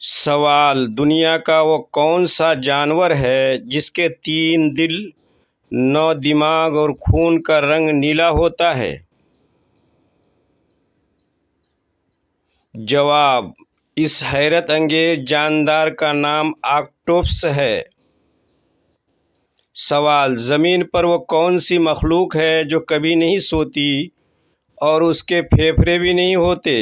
سوال: دنیا کا وہ کون سا جانور ہے جس کے 3 دل، 9 دماغ اور خون کا رنگ نیلا ہوتا ہے؟ جواب: اس حیرت انگیز جاندار کا نام آکٹوپس ہے۔ سوال: زمین پر وہ کون سی مخلوق ہے جو کبھی نہیں سوتی اور اس کے پھیپھڑے بھی نہیں ہوتے؟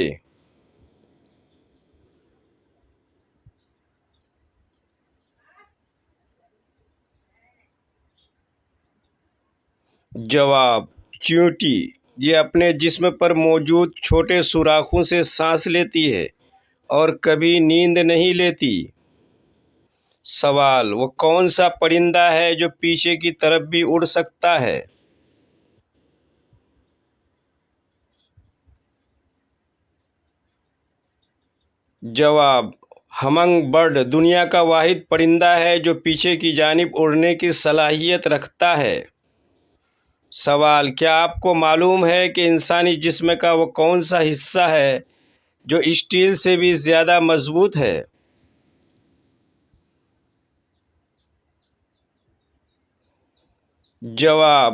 جواب: چیونٹی۔ یہ اپنے جسم پر موجود چھوٹے سوراخوں سے سانس لیتی ہے اور کبھی نیند نہیں لیتی۔ سوال: وہ کون سا پرندہ ہے جو پیچھے کی طرف بھی اڑ سکتا ہے؟ جواب: ہمنگ برڈ دنیا کا واحد پرندہ ہے جو پیچھے کی جانب اڑنے کی صلاحیت رکھتا ہے۔ سوال: کیا آپ کو معلوم ہے کہ انسانی جسم کا وہ کون سا حصہ ہے جو اسٹیل سے بھی زیادہ مضبوط ہے؟ جواب: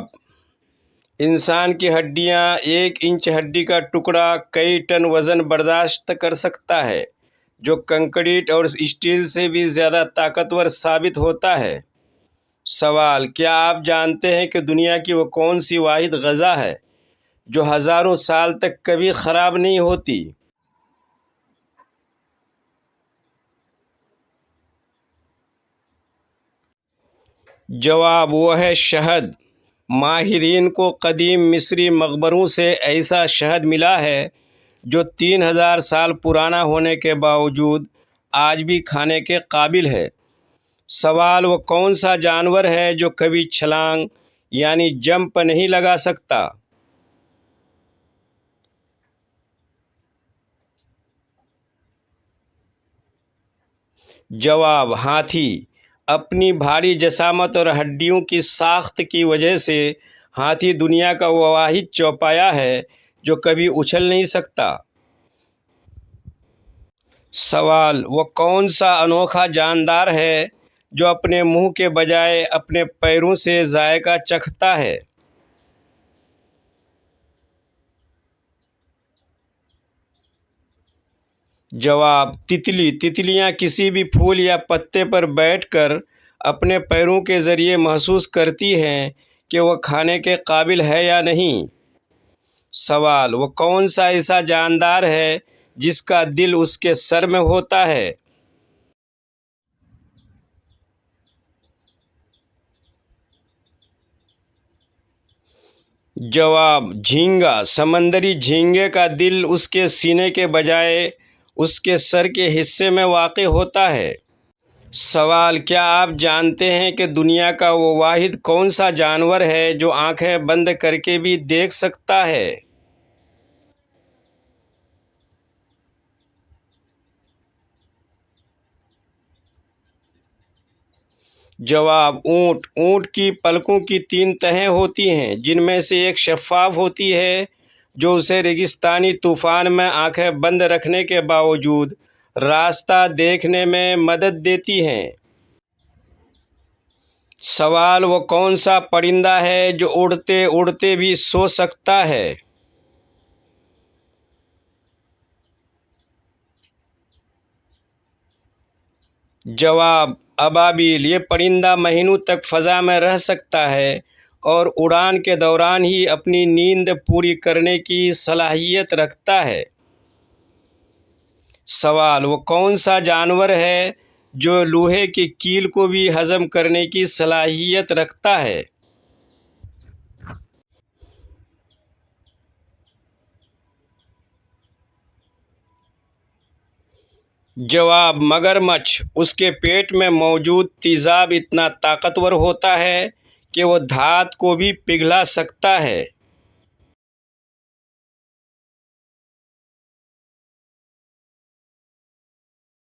انسان کی ہڈیاں 1 انچ ہڈی کا ٹکڑا کئی ٹن وزن برداشت کر سکتا ہے، جو کنکریٹ اور اسٹیل سے بھی زیادہ طاقتور ثابت ہوتا ہے۔ سوال: کیا آپ جانتے ہیں کہ دنیا کی وہ کون سی واحد غذا ہے جو ہزاروں سال تک کبھی خراب نہیں ہوتی؟ جواب: وہ ہے شہد۔ ماہرین کو قدیم مصری مقبروں سے ایسا شہد ملا ہے جو 3000 سال پرانا ہونے کے باوجود آج بھی کھانے کے قابل ہے۔ سوال: وہ کون سا جانور ہے جو کبھی چھلانگ یعنی جمپ نہیں لگا سکتا؟ جواب: ہاتھی۔ اپنی بھاری جسامت اور ہڈیوں کی ساخت کی وجہ سے ہاتھی دنیا کا وہ واحد چوپایا ہے جو کبھی اچھل نہیں سکتا۔ سوال: وہ کون سا انوکھا جاندار ہے جو اپنے منہ کے بجائے اپنے پیروں سے ذائقہ چکھتا ہے؟ جواب: تتلی۔ تتلیاں کسی بھی پھول یا پتے پر بیٹھ کر اپنے پیروں کے ذریعے محسوس کرتی ہیں کہ وہ کھانے کے قابل ہے یا نہیں۔ سوال: وہ کون سا ایسا جاندار ہے جس کا دل اس کے سر میں ہوتا ہے؟ جواب: جھینگا۔ سمندری جھینگے کا دل اس کے سینے کے بجائے اس کے سر کے حصے میں واقع ہوتا ہے۔ سوال: کیا آپ جانتے ہیں کہ دنیا کا وہ واحد کون سا جانور ہے جو آنکھیں بند کر کے بھی دیکھ سکتا ہے؟ جواب: اونٹ۔ اونٹ کی پلکوں کی 3 تہیں ہوتی ہیں، جن میں سے ایک شفاف ہوتی ہے جو اسے ریگستانی طوفان میں آنکھیں بند رکھنے کے باوجود راستہ دیکھنے میں مدد دیتی ہیں۔ سوال: وہ کون سا پرندہ ہے جو اڑتے اڑتے بھی سو سکتا ہے؟ جواب: ابابیل۔ یہ پرندہ مہینوں تک فضا میں رہ سکتا ہے اور اڑان کے دوران ہی اپنی نیند پوری کرنے کی صلاحیت رکھتا ہے۔ سوال: وہ کون سا جانور ہے جو لوہے کی کیل کو بھی ہضم کرنے کی صلاحیت رکھتا ہے؟ جواب: مگرمچھ۔ اس کے پیٹ میں موجود تیزاب اتنا طاقتور ہوتا ہے کہ وہ دھات کو بھی پگھلا سکتا ہے۔